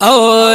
او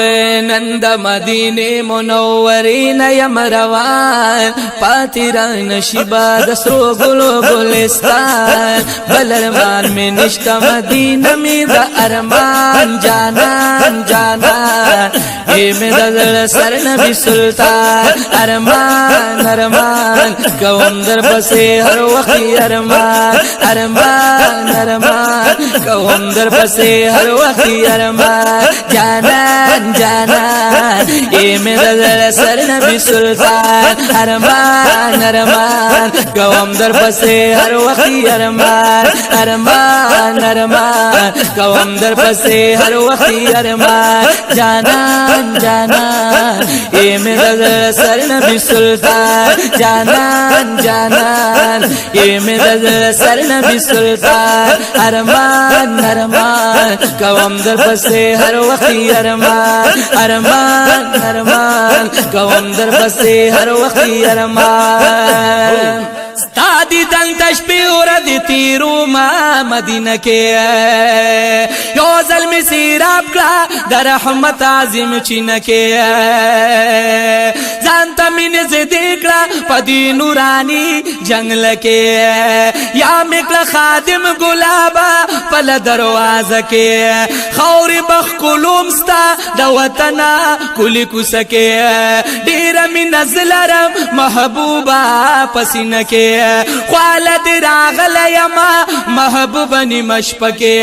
نند مدینه منورین یم روان پاتیران شیبا دسرو گلو گلستان بل ارمان میں نشتا مدینہ میں دا ارمان جانان جانان اے میرا دل سر نبی سلطان ارمان ارمان کوم در پسے ہر وقت ارمان ارمان ارمان کوم در پسے ہر وقت ارمان جانان جانان اے میرا دل سر نبی سلطان ارمان ارمان کوم در پسے ہر وقت ارمان ارمان ارمان کوم در پسے ہر وقت ارمان جانان جانان اے میرا دل سر نبی سلطان جانان جانان اے میرا دل سر نبی سلطان ارمان ارمان کوم در پسے ہر وقت ارمان ارمان ارمان کوم در پسے ہر وقت ارمان ستادی دن تشبی ورد تیرو ما مدینہ کے یو ظلم سیراب کلا در رحمت عظیم چینکے زانتا من زدکلا پدی نورانی جنگ لکے یا مکلا خادم گلابا پل درواز کے خور بخ کلوم ستا دوتنا کلی کسکے دیر من نزلرم محبوبا پسینکے خوالد راغل یما محبوبنی مشپکے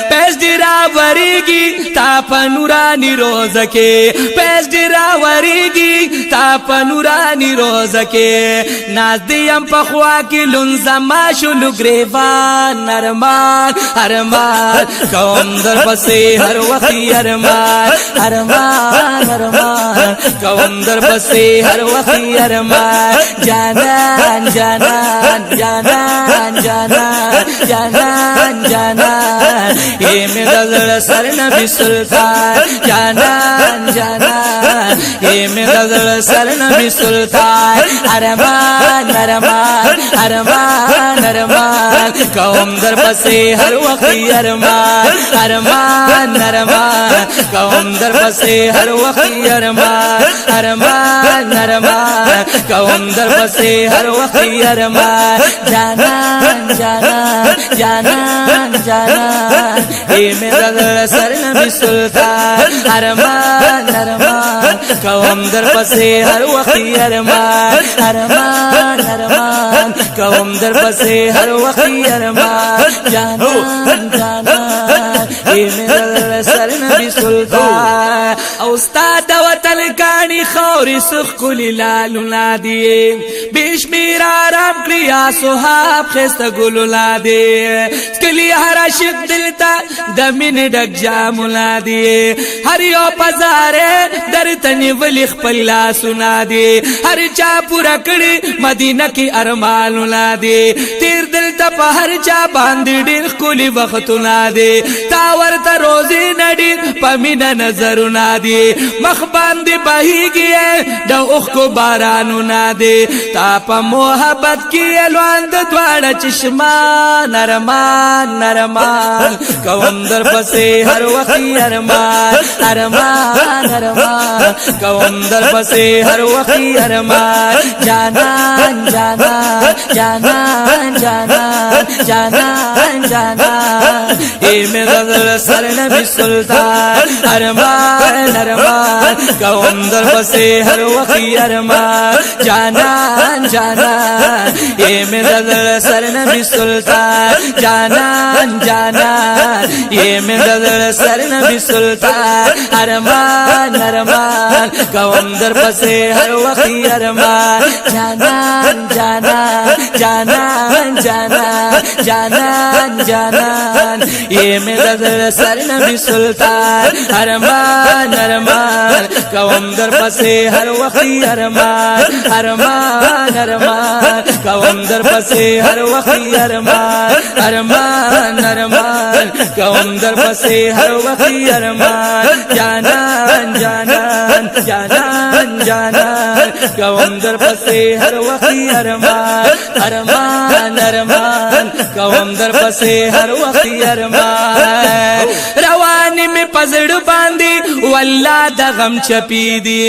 پیش دیرا وریگی تا پا نورانی روزکے پیش دیرا وریگی تا پا نورانی روزکے ناز دیم پا خواکی لنزما شلو گریوان ارمان ارمان کوم در پسے ہر وقتی ارمان ارمان ارمان کوم در پسے ہر وقتی ارمان جانان جانان جانان جانان جانان جانان اے میرا دل سر نبی سلطان جانان جانان اے میرا دل سر نبی سلطان ارمان ارمان ارمان ارمان کوم در پسے ہر وقت ارمان ارمان ارمان کوم در پسے ہر وقت ارمان ارمان ارمان کوم در پسے ہر وقت ارمان جانان جانان جانان جانان اے میرا دل سر نبی سلطان ارمان ارمان کوم در پسے ہر وقت ارمان ارمان ارمان کوم در پسے ہر وقت ارمان جانان جانان اے میرا دل سر نبی سلطان او استاد وطن کانی خوری سخ کلی لالو نادیے بیش میرا رام کریا سوحاب خیست گلو لادے کلی ہر عشق دلتا دمین ڈک جامو لادے ہر یو پزارے در تنی ولی خپلا سنا دے ہر چا پورا کڑی مدینہ کی ارمانو لادے تیر دلتا پا ہر چا باندی دیر کلی وقتو لادے تاور تا روزی نڈی پا مینا نظرو نادے مخ باندی بہی گئے دا اخ کو بارانو نادے تا پا محبت کی الوان دا دوارا چشمان ارمان ارمان کوم در پسے ہر وقت ارمان ارمان ارمان کوم در پسے ہر وقت ارمان جانان جانان جانان جانان جانان جانان اے میرا دل سر نبی سلطان ارمان ارمان کوم در پسے ہر وقت ارمان جانان جانان اے میرا دل سر نبی سلطان جانان جانان اے میرا دل سر نبی سلطان ارمان ارمان کوم در پسے ہر وقت ارمان جانان جانان جانان جانان جانان جانان اے میرا دل سر نبی سلطان ارمان ارمان کوم در پسے ہر وقت ارمان ارمان ارمان کوم در پسے ہر وقت ارمان ارمان ارمان کوم در پسے ہر وقت ارمان جانان جانان جانان جانان کوم در پسې هر وخت ارمان ارمان ارمان کوم در پسې هر وخت ارمان رواني می پزړ باندې والله د غم چپی دی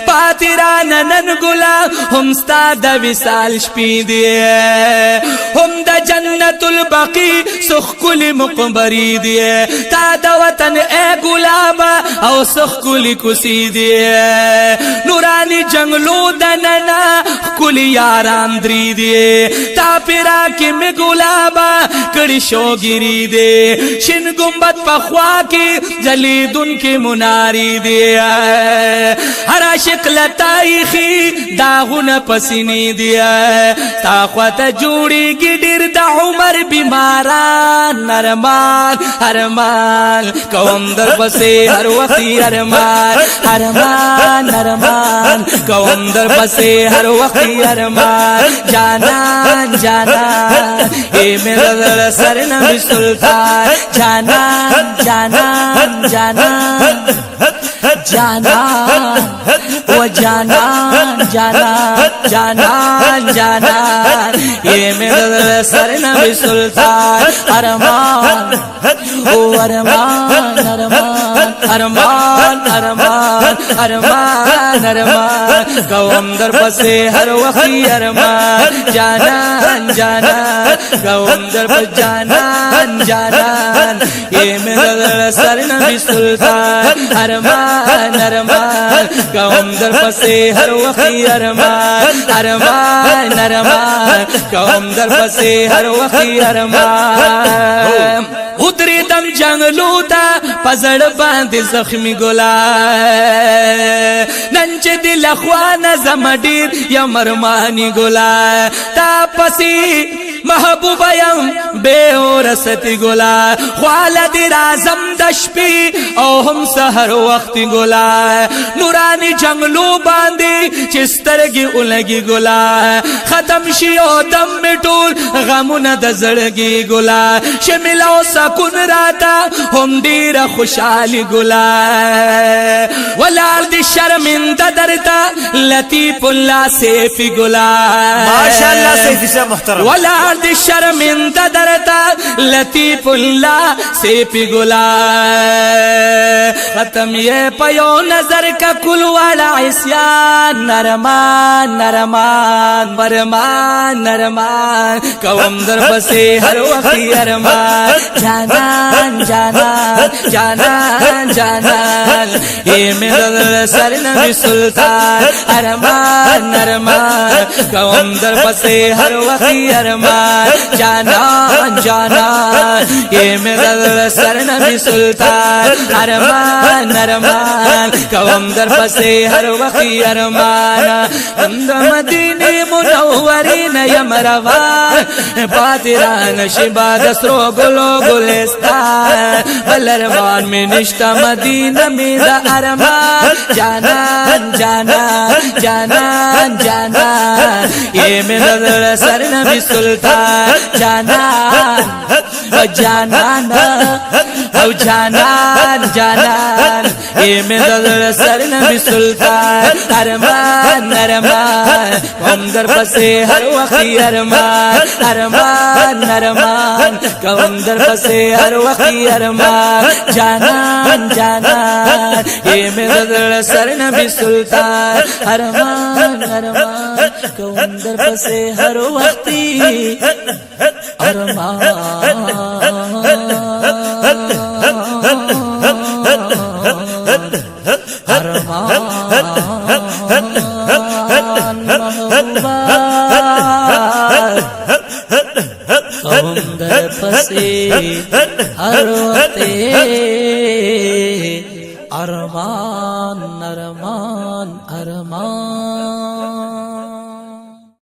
پاتیران نن ګلا هم ستا د وصال شپې دی هم د جنت البقیع سخ کل مقبری دی تا د وطن اے ګلابا او سخ کل کوسی دی نورانی جنگلو دننا کل یاران دری دی تا پیرا کی می ګلابا کړي شوګری دی شین گنبد پخوا کی جلیدن کی مناری دی هر عاشق لتایخی داغونه پسینی دی تا خواته جوړیږي ډیر د عمر بیماران ارمان ارمان کوم در پسې هر وخت ارمان ارمان ارمان کوم در پسې هر وخت ارمان جانان جانان ای میرا سر نبی سلطان جانان جانان جانان جانان و جانان جانان جانان جانان یہ میرا سر نبی سلطان ارمان او ارمان ارمان ارمان ارمان ارمان ارمان کوم در پسې هر وخت ارمان جانان جانان کوم در پسې جانان جانان یہ میرا سر نبی سلطان ارمان ارمان کوم در پسې هر وخت ارمان ارمان ارمان کوم در پسې هر وخت ارمان اتری دم جنگلو تا پزړ باندې زخمی ګلا نن چې دل خوانه زم ډیر یا مرمانی ګلا تا پسې محبوب یم بے ورستی ګلا خالد رازم د شپې او هم سحر وخت ګلا نورانی جنگلو باندې چې سترګې ولګي ګلا ختم شي او دم میټول غمونه د زړګي ګلا شمل او سکون راتا هم ډیر خوشالي ګلا ولال دي شرمنده درتا لطیف الله سیفی ګلا ماشاءالله سیفی صاحب محترم ولال دي شرمنده درتا لطیف الله سیفی ګلا ختم یہ پیو نظر کا کل والا عصیان نرمان نرمان برمان نرمان کوم در پسې هر وخت ارمان جانان جانان جانان جانان یہ میرا سر نبی سلطان ارمان ارمان کوم در پسې هر وخت ارمان جانان جانان یہ میرا سر نبی سلطان ارمان ارمان کوم در پسې هر وخت ارمان د مدینه منورین یم روان پاتیران شبا دسرو گلو گلستان بل ارمان میں نشتا مدینہ میں دا ارمان جانان جانان جانان جانان یہ میرا سر نبی سلطان جانان جانان او جانان جانان یہ میرا سر نبی سلطان ارمان ارمان کوم در پسې هر وخت ارمان ارمان ارمان کوم در پسې هر وخت ارمان جانان جانان یہ میرا سر نبی سلطان ارمان ارمان کوم در پسې هر وخت ارمان ارمان ارمان